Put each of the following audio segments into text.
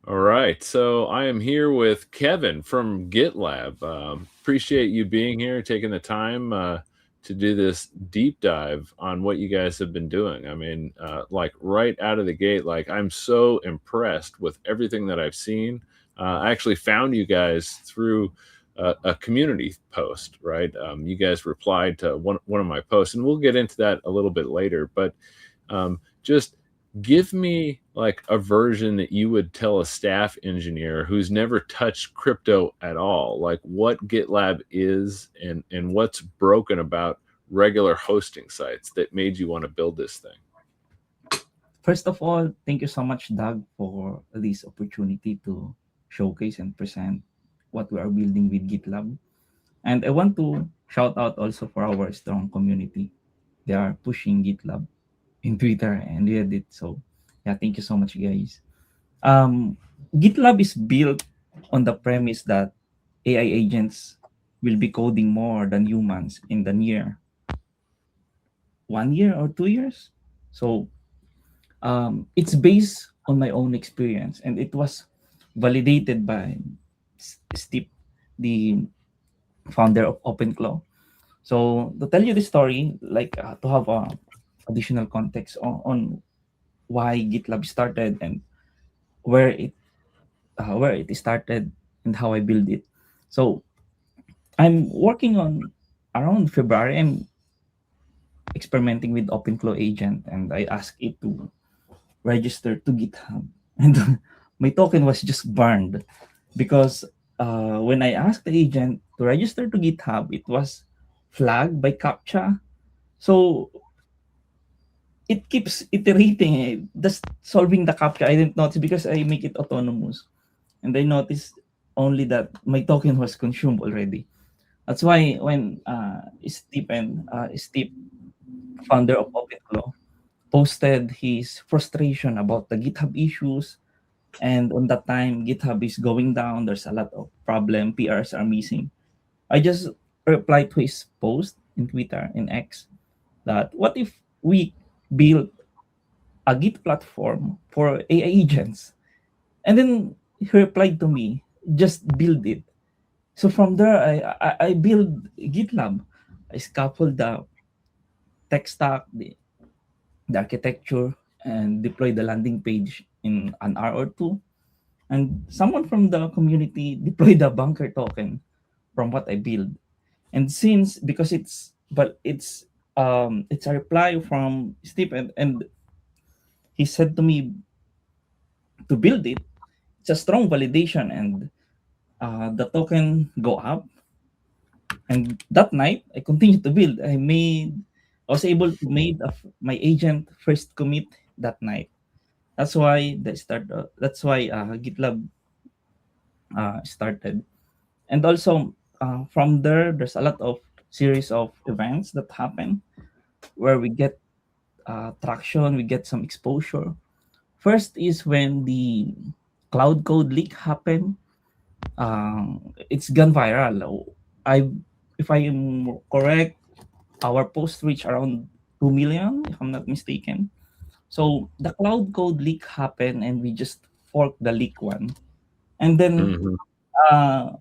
All right. So I am here with Kevin from GitLab. Appreciate you being here, taking the time to do this deep dive on what you guys have been doing. I mean, like right out of the gate, like I'm so impressed with everything that I've seen. I actually found you guys through a community post, right? You guys replied to one of my posts, and we'll get into that a little bit later. But just give me like a version that you would tell a staff engineer who's never touched crypto at all, like what GitLab is and what's broken about regular hosting sites that made you want to build this thing. First of all, thank you so much, Doug, for this opportunity to showcase and present what we are building with GitLab. And I want to shout out also for our strong community. They are pushing GitLab in Twitter and Reddit. So yeah, thank you so much, guys. Um, GitLab is built on the premise that AI agents will be coding more than humans in the near 1 year or 2 years. So it's based on my own experience, and it was validated by Steve, the founder of OpenClaw. So to tell you the story, like to have additional context on why GitLab started and where it where it started and how I build it. So I'm working on around February. I'm experimenting with OpenClaw agent, and I asked it to register to GitHub, and my token was just burned because when I asked the agent to register to GitHub, it was flagged by captcha. So it keeps iterating. Just solving the captcha. I didn't notice because I make it autonomous, and I noticed only that my token was consumed already. That's why when Steve, founder of OpenClaw, posted his frustration about the GitHub issues. And on that time, GitHub is going down. There's a lot of problem. PRs are missing. I just replied to his post in Twitter, in X, that what if we build a Git platform for AI agents? And then he replied to me, just build it. So from there, I build GitLab. I scaffold the tech stack, the architecture, and deploy the landing page in an hour or two. And someone from the community deployed the bunker token from what I build. And since because it's a reply from Steve, and he said to me to build it. It's a strong validation, and the token go up. And that night I continued to build. I was able to my agent first commit that night. That's why GitLab started. And also from there, there's a lot of series of events that happen where we get traction, we get some exposure. First is when the cloud code leak happened. It's gone viral. I, if I am correct, our post reached around 2 million, if I'm not mistaken. So the cloud code leak happened, and we just forked the leak one, and then Mm-hmm. uh,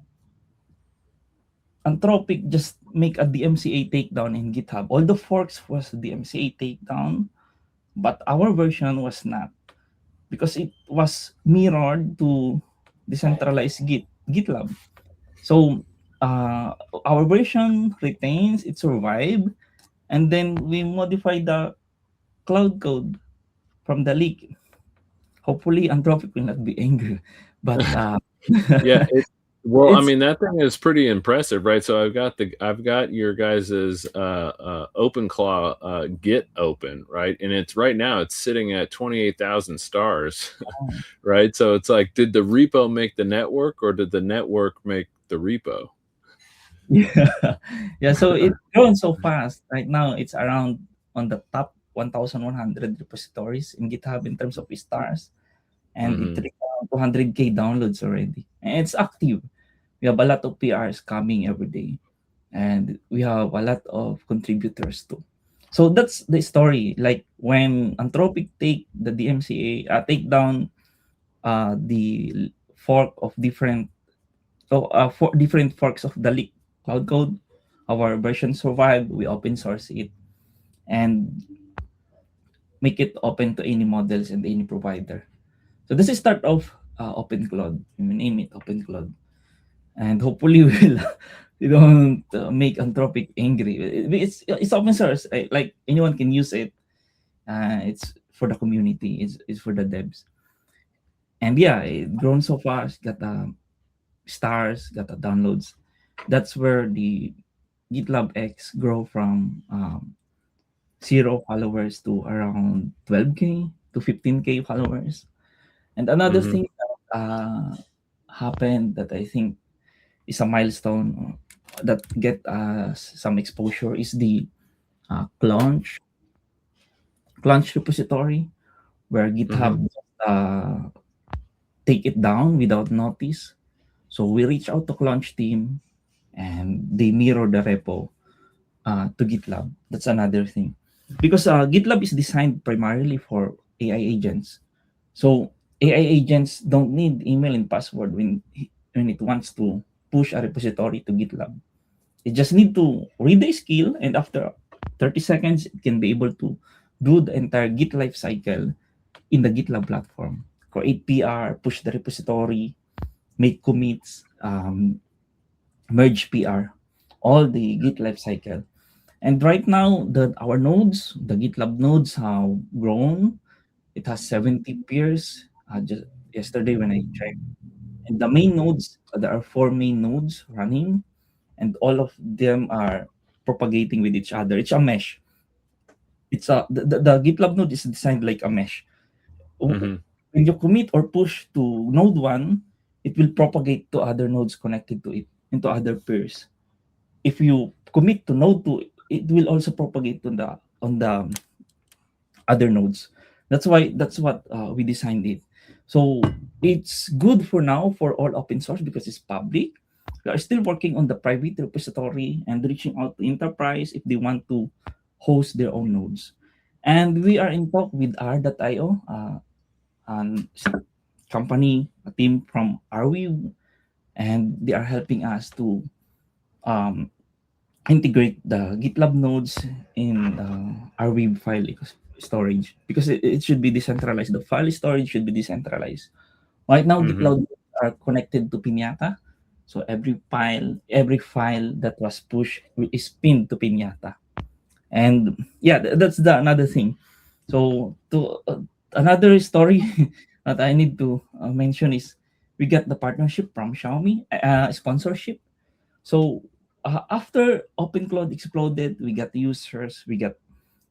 Anthropic just make a DMCA takedown in GitHub. All the forks was DMCA takedown, but our version was not because it was mirrored to decentralized GitLab. So our version retains, it survived, and then we modify the cloud code from the leak. Hopefully, Anthropic will not be angry, but Yeah, well, I it's mean that thing is pretty impressive, right? So I've got your guys's OpenClaw Git open, right? And it's right now it's sitting at 28,000 stars, right? So it's like, did the repo make the network or did the network make the repo? yeah, yeah. So it's grown so fast. Right now, it's around on the top 1,100 repositories in GitHub in terms of stars, and it Hmm. reached around 200K downloads already. And it's active. We have a lot of PRs coming every day, and we have a lot of contributors too. So that's the story. Like when Anthropic take the DMCA take down the fork of different for different forks of the leak cloud code. Our version survived. We open source it and make it open to any models and any provider. So this is start of OpenClaw. We name it OpenClaw, and hopefully we don't make Anthropic angry. It's open source. Like anyone can use it. It's for the community. It's for the devs. And yeah, it grown so fast. Got stars, got the downloads. That's where the GitLab X grow from 0 followers to around 12K to 15K followers. And another Mm-hmm. thing that happened that I think is a milestone that get some exposure is the Clunch repository, where Mm-hmm. GitHub take it down without notice. So we reach out to Clunch team and they mirror the repo to GitLab. That's another thing. Because GitLab is designed primarily for AI agents. So AI agents don't need email and password when it wants to push a repository to GitLab. It just need to read the skill, and after 30 seconds, it can be able to do the entire Git lifecycle in the GitLab platform. Create PR, push the repository, make commits, merge PR, all the Git lifecycle. And right now, our nodes, the GitLab nodes, have grown. It has 70 peers. Just yesterday when I checked, and the main nodes, there are 4 main nodes running, and all of them are propagating with each other. It's a mesh. It's a the GitLab node is designed like a mesh. Mm-hmm. When you commit or push to node one, it will propagate to other nodes connected to it into other peers. If you commit to node two, it will also propagate on the other nodes. That's what we designed it. So it's good for now for all open source because it's public. We are still working on the private repository and reaching out to enterprise if they want to host their own nodes. And we are in talk with R.io, and company, a team from Arweave, and they are helping us to um, integrate the GitLab nodes in our web file storage because it should be decentralized. The file storage should be decentralized. Right now, Mm-hmm. GitLab are connected to Pinata. So every file that was pushed is pinned to Pinata. And yeah, that's the another thing. So to another story that I need to mention is we got the partnership from Xiaomi, sponsorship. So after OpenClaw exploded, we got users, we got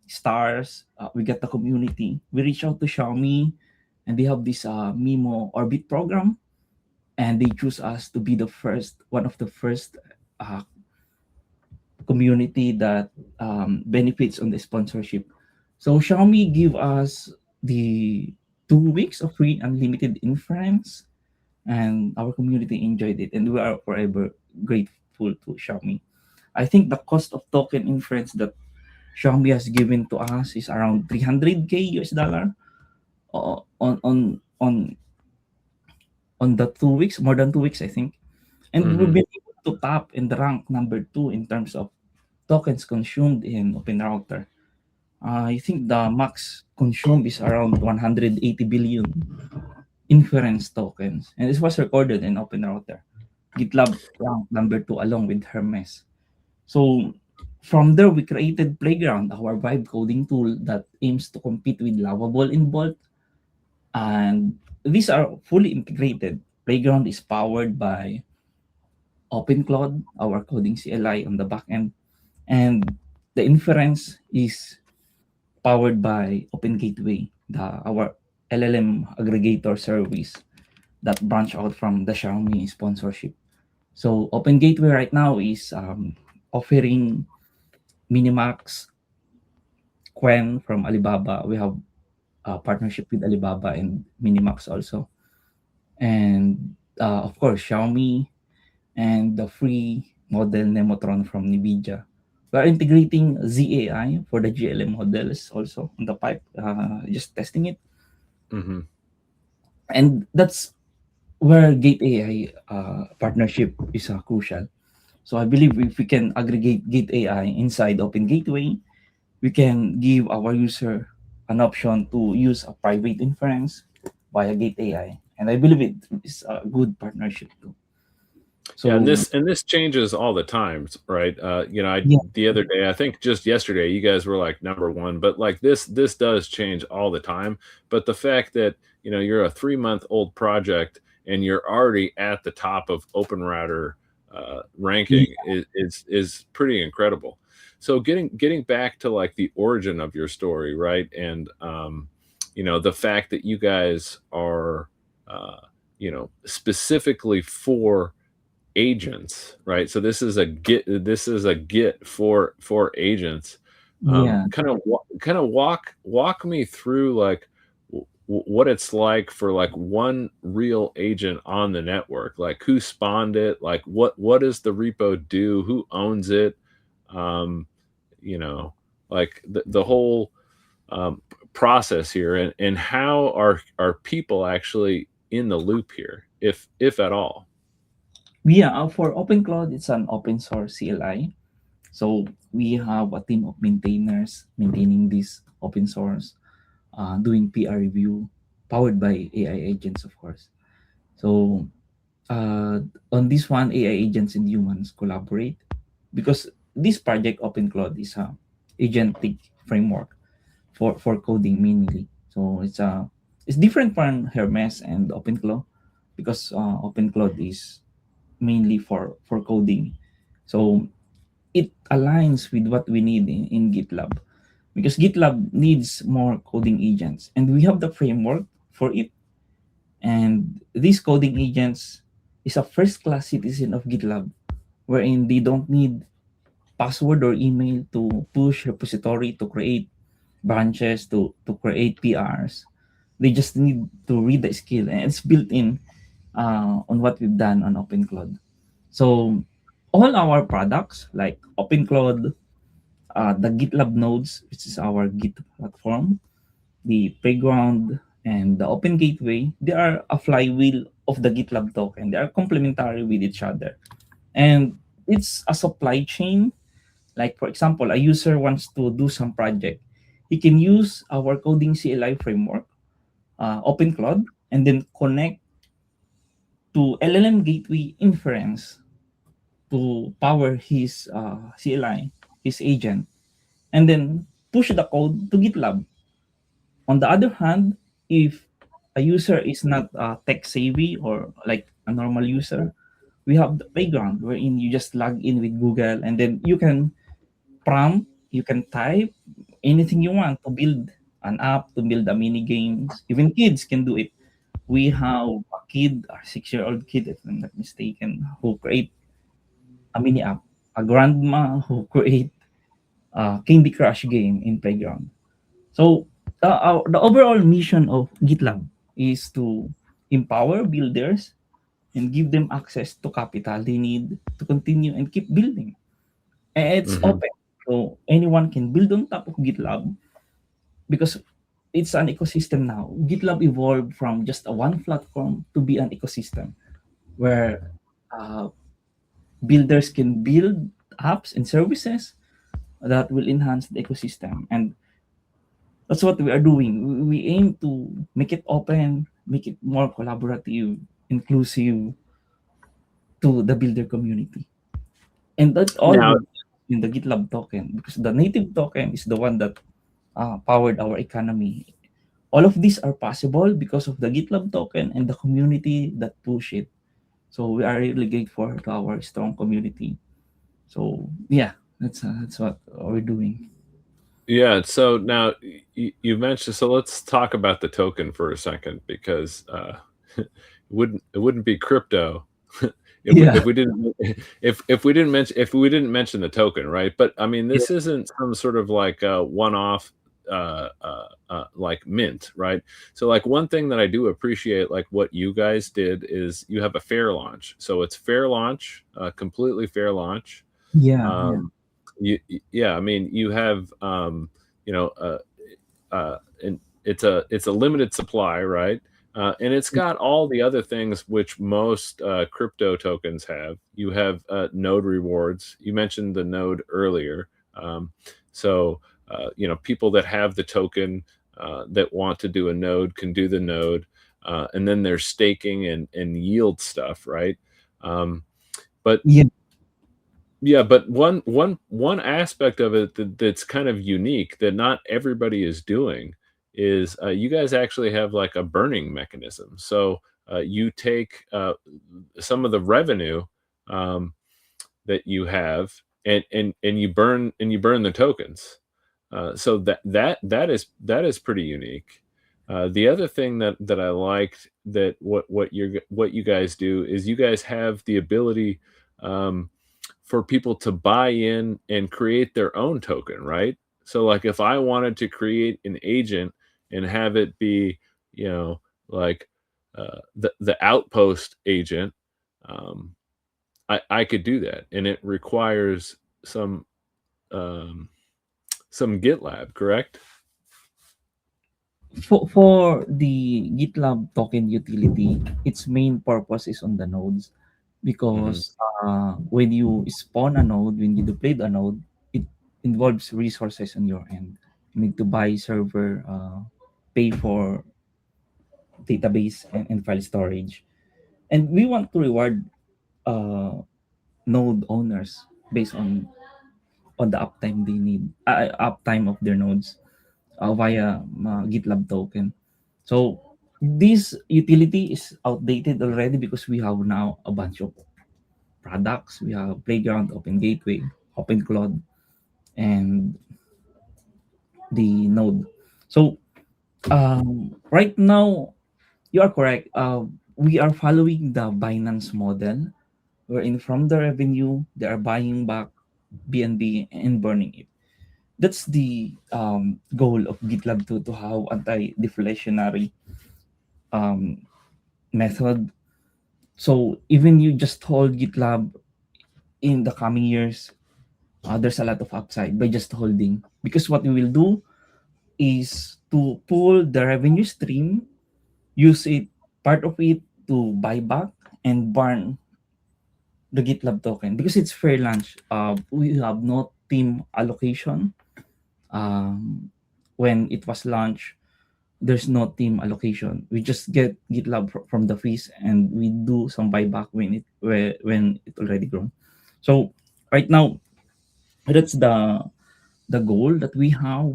stars, we got the community. We reach out to Xiaomi, and they have this MIMO Orbit program, and they choose us to be one of the first uh, community that benefits on the sponsorship. So Xiaomi give us the 2 weeks of free unlimited inference, and our community enjoyed it, and we are forever grateful to Xiaomi. I think the cost of token inference that Xiaomi has given to us is around 300k US dollar on the 2 weeks, more than 2 weeks, I think. And we've Mm-hmm. been able to top and rank number two in terms of tokens consumed in OpenRouter. I think the max consumed is around 180 billion inference tokens, and this was recorded in OpenRouter. GitLab ranked number two along with Hermes. So from there, we created Playground, our vibe coding tool that aims to compete with Lovable in Bolt. And these are fully integrated. Playground is powered by OpenClaw, our coding CLI on the back end. And the inference is powered by Open Gateway, our LLM aggregator service that branch out from the Xiaomi sponsorship. So Open Gateway right now is offering Minimax, Quen from Alibaba. We have a partnership with Alibaba and Minimax also. And of course, Xiaomi and the free model Nemotron from NVIDIA. We are integrating ZAI for the GLM models also on the pipe, just testing it. Mm-hmm. And that's where Gate AI partnership is crucial. So I believe if we can aggregate Gate AI inside Open Gateway, we can give our user an option to use a private inference via Gate AI. And I believe it is a good partnership too. Yeah, and So this changes all the time, right? yeah, The other day, I think just yesterday, you guys were like number one, but like this does change all the time. But the fact that you're a 3-month old project and you're already at the top of OpenRouter yeah, ranking is pretty incredible. So getting back to like the origin of your story, right? And the fact that you guys are specifically for agents, right? So this is a Git for agents. yeah, Kind of walk me through like what it's like for like one real agent on the network. Like who spawned it? Like what does the repo do? Who owns it? Um, you know, like the whole process here, and how are people actually in the loop here, if at all? yeah. For OpenCloud, it's an open source CLI. So we have a team of maintainers maintaining this open source, doing PR review, powered by AI agents, of course. So on this one, AI agents and humans collaborate because this project OpenCloud is a agentic framework for coding mainly. So it's different from Hermes and OpenClaw because OpenCloud is mainly for coding. So it aligns with what we need in GitLab because GitLab needs more coding agents and we have the framework for it. And these coding agents is a first class citizen of GitLab wherein they don't need password or email to push repository, to create branches, to create PRs. They just need to read the skill and it's built in on what we've done on OpenCloud. So all our products like OpenCloud, the GitLab nodes, which is our Git platform, the playground, and the Open Gateway, they are a flywheel of the GitLab token. They are complementary with each other. And it's a supply chain. Like, for example, a user wants to do some project. He can use our coding CLI framework, OpenCloud, and then connect to LLM gateway inference to power his CLI, his agent, and then push the code to GitLab. On the other hand, if a user is not tech savvy or like a normal user, we have the playground wherein you just log in with Google and then you can prompt, you can type anything you want to build an app, to build a mini games. Even kids can do it. We have a kid, a 6-year-old kid, if I'm not mistaken, who create a mini app. A grandma who create a Candy Crush game in playground. So the overall mission of GitLab is to empower builders and give them access to capital they need to continue and keep building. And it's Hmm. open, so anyone can build on top of GitLab because it's an ecosystem now. GitLab evolved from just a one platform to be an ecosystem where uh, builders can build apps and services that will enhance the ecosystem. And that's what we are doing. We aim to make it open, make it more collaborative, inclusive to the builder community. And that all Now, will be in the GitLab token because the native token is the one that powered our economy. All of these are possible because of the GitLab token and the community that push it. So we are really grateful to our strong community. So yeah, that's what we're doing. yeah. So now you mentioned. So let's talk about the token for a second, because it wouldn't be crypto Yeah, if we didn't if we didn't mention the token, right? But I mean, yeah, this isn't some sort of like a one-off like mint, right? So like one thing that I do appreciate, like what you guys did, is you have a fair launch. So it's fair launch, completely fair launch. yeah, yeah, Um, yeah, I mean, you have you know, and it's a limited supply, right? And it's got all the other things which most crypto tokens have. You have node rewards. You mentioned the node earlier. So, people that have the token that want to do a node can do the node. And then there's staking and yield stuff, right? But Yeah. yeah, but one aspect of it that's kind of unique that not everybody is doing is you guys actually have like a burning mechanism. So you take some of the revenue um, that you have and you burn the tokens. So that is pretty unique. The other thing that I liked that what you guys do is you guys have the ability um, for people to buy in and create their own token, right? So like if I wanted to create an agent and have it be, like the outpost agent, um, I could do that, and it requires some um, some GitLab, correct? For the GitLab token utility, its main purpose is on the nodes Mhm. because when you spawn a node, when you deploy a node, it involves resources on your end. You need to buy server, pay for database and file storage, and we want to reward uh, node owners based on the uptime they need, uptime of their nodes via GitLab token. So this utility is outdated already because we have now a bunch of products. We have Playground, Open Gateway, OpenClaw, and the Node. So right now, you are correct. We are following the Binance model, wherein from the revenue they are buying back BNB and burning it. That's the goal of GitLab to have anti-deflationary um, method. So even you just hold GitLab in the coming years, there's a lot of upside by just holding. Because what we will do is to pull the revenue stream, use it, part of it to buy back and burn the GitLab token. Because it's fair lunch, we have no team allocation. Um, when it was launched, there's no team allocation. We just get GitLab from the fees and we do some buyback when it already grown. So right now, that's the goal that we have.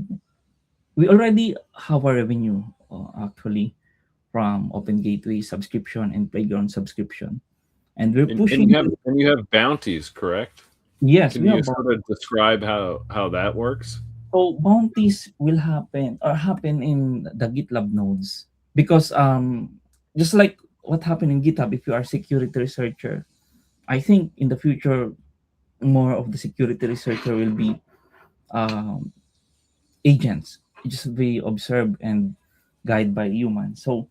We already have a revenue actually from Open Gateway subscription and Playground subscription, and we're And pushing to. you have bounties, correct? Yes, Can we you have. sort of describe how that works? So bounties will happen in the GitLab nodes because just like what happened in GitHub, if you are security researcher, I think in the future more of the security researcher will be um, agents, just be observed and guided by humans. So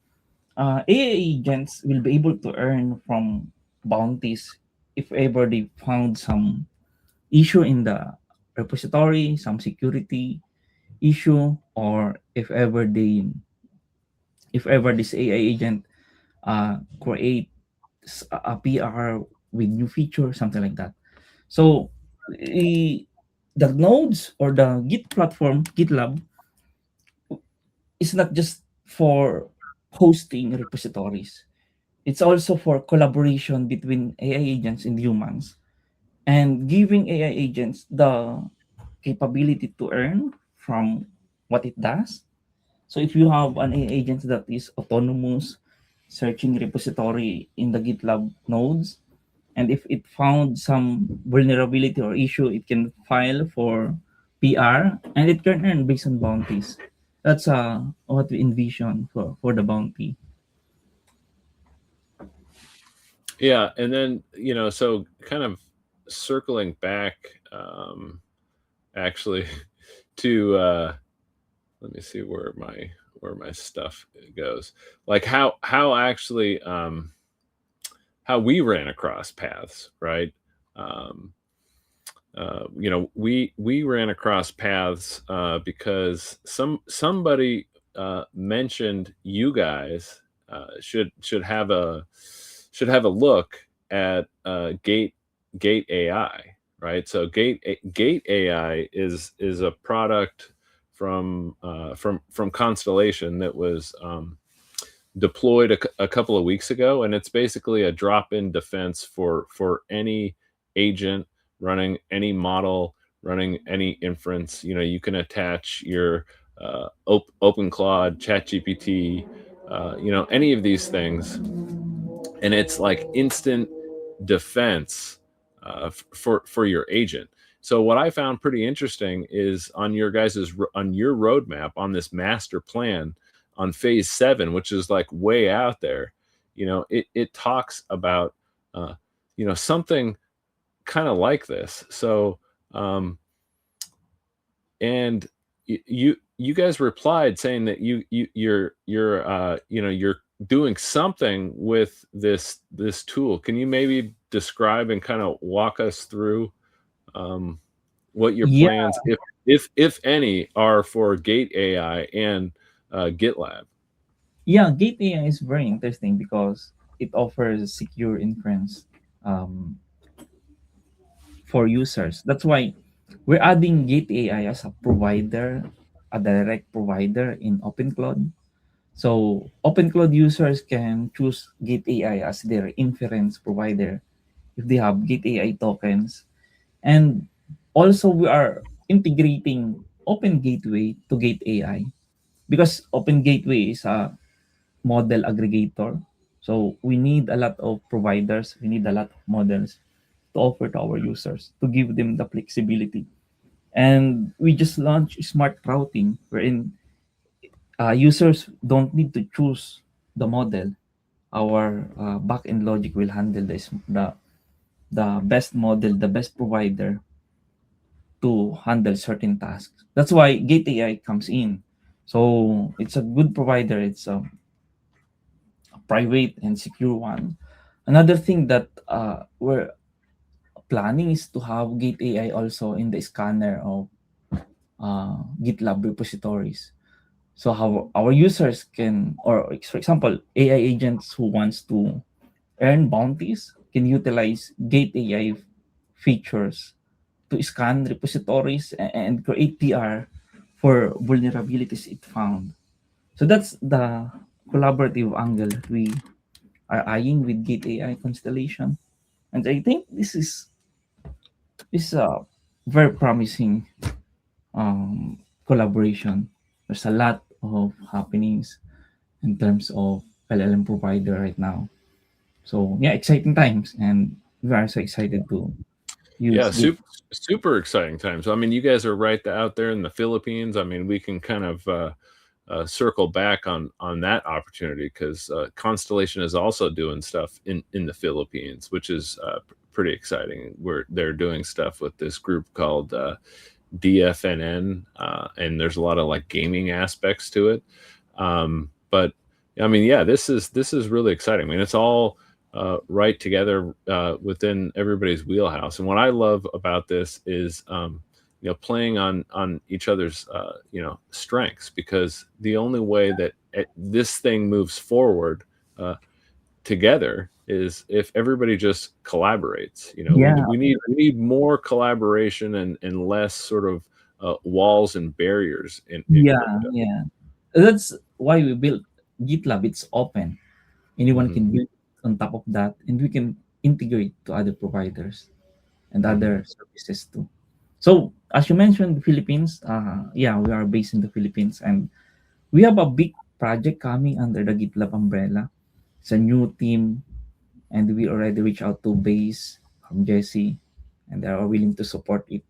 AI agents will be able to earn from bounties if ever they found some issue in the repository, some security issue, or if ever this AI agent create a PR with new feature, something like that. So the nodes or the Git platform, GitLab, is not just for hosting repositories. It's also for collaboration between AI agents and humans and giving AI agents the capability to earn from what it does. So if you have an AI agent that is autonomous, searching repository in the GitLab nodes, and if it found some vulnerability or issue, it can file for PR and it can earn based on bounties. That's what we envision for the bounty. Yeah, and then so kind of circling back, actually, to let me see where my stuff goes. Like how actually how we ran across paths, right? Um, we ran across paths because somebody mentioned you guys should have a look at Gate AI, right? So Gate AI is a product from Constellation that was deployed a couple of weeks ago, and it's basically a drop-in defense for any agent running any model, running any inference. You can attach your OpenClaw, ChatGPT, any of these things, and it's like instant defense for your agent. So what I found pretty interesting is on your roadmap on this master plan on phase 7, which is like way out there. It talks about something kind of like this. So and you guys replied saying that you're doing something with this tool. Can you maybe describe and kind of walk us through what your Yeah, plans, if any, are for Gate AI and GitLab? yeah, Gate AI is very interesting because it offers secure inference um, for users. That's why we're adding Gate AI as a provider, a direct provider in OpenClaw. So OpenClaw users can choose Gate AI as their inference provider if they have Gate AI tokens. And also we are integrating Open Gateway to Gate AI because Open Gateway is a model aggregator. So we need a lot of providers, we need a lot of models to offer to our users to give them the flexibility. And we just launched smart routing wherein users don't need to choose the model. Our backend logic will handle the best model, the best provider to handle certain tasks. That's why Gate AI comes in. So it's a good provider. It's a private and secure one. Another thing that we're planning is to have Gate AI also in the scanner of GitLab repositories. So how our users can, or for example, AI agents who wants to earn bounties can utilize Gate AI features to scan repositories and create PR for vulnerabilities it found. So that's the collaborative angle we are eyeing with Gate AI Constellation. And I think this is a very promising collaboration. There's a lot of happenings in terms of LLM provider right now. So yeah, exciting times, and we are so excited to Yeah, use Git. super exciting times. I mean, you guys are right out there in the Philippines. I mean, we can kind of circle back on that opportunity because Constellation is also doing stuff in the Philippines, which is pretty exciting. Where they're doing stuff with this group called DFNN, and there's a lot of like gaming aspects to it. But I mean, yeah, this is really exciting. I mean, it's all right together within everybody's wheelhouse. And what I love about this is playing on each other's strengths, because the only way that this thing moves forward together is if everybody just collaborates. Yeah, We need more collaboration and less sort of walls and barriers in yeah, crypto. yeah. That's why we built GitLab. It's open. Anyone Hmm. can build on top of that, and we can integrate to other providers and Hmm. other services too. So as you mentioned, the Philippines, yeah, we are based in the Philippines, and we have a big project coming under the GitLab umbrella. It's a new team, and we already reached out to Base from Jesse, and they are willing to support it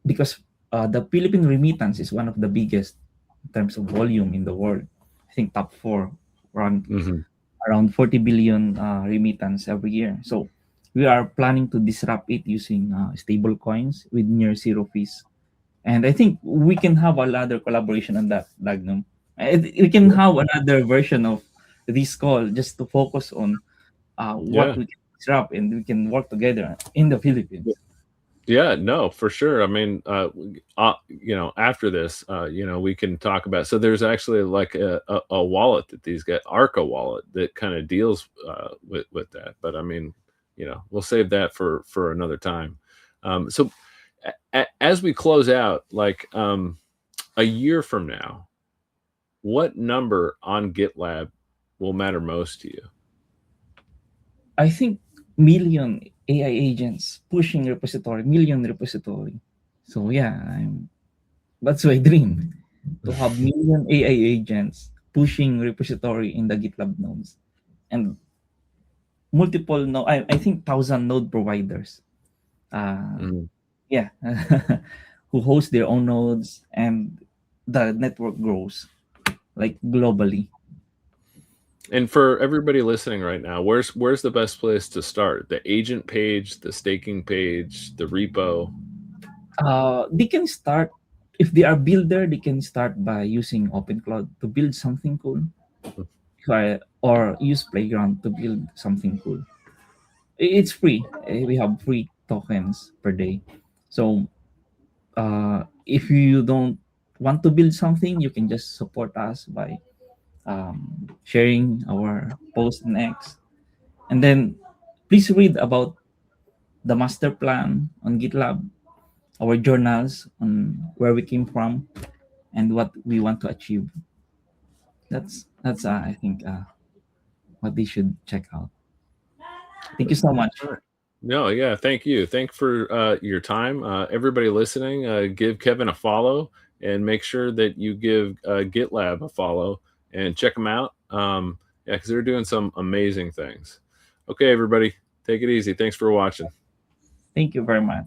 because the Philippine remittance is one of the biggest in terms of volume in the world. I think top four, around Hmm. around 40 billion remittance every year. So we are planning to disrupt it using stable coins with near zero fees. And I think we can have another collaboration on that, Dagnum. We can have another version of this call just to focus on what Yeah. we can disrupt, and we can work together in the Philippines. Yeah, no, for sure. I mean, you know, after this, you know, we can talk about. So there's actually like a wallet that these get, Arca wallet, that kind of deals with that. But I mean, you know, we'll save that for another time. So as we close out, like a year from now, what number on GitLab will matter most to you? I think million AI agents pushing repository, million repository. So yeah, that's my dream, to have million AI agents pushing repository in the GitLab nodes, and multiple no I think 1,000 node providers. Mm. Yeah, who host their own nodes, and the network grows like globally. And for everybody listening right now, where's the best place to start? The agent page, the staking page, the repo? They can start, if they are builder, they can start by using OpenClaw to build something cool, or use Playground to build something cool. It's free. We have free tokens per day. So if you don't want to build something, you can just support us by sharing our post on X. And then please read about the master plan on GitLab, our journals on where we came from and what we want to achieve. That's I think what they should check out. Thank you so much. All right. No, yeah, thank you. Thank for your time. Everybody listening, give Kevin a follow and make sure that you give GitLab a follow and check them out. Yeah, because they're doing some amazing things. Okay, everybody, take it easy. Thanks for watching. Thank you very much.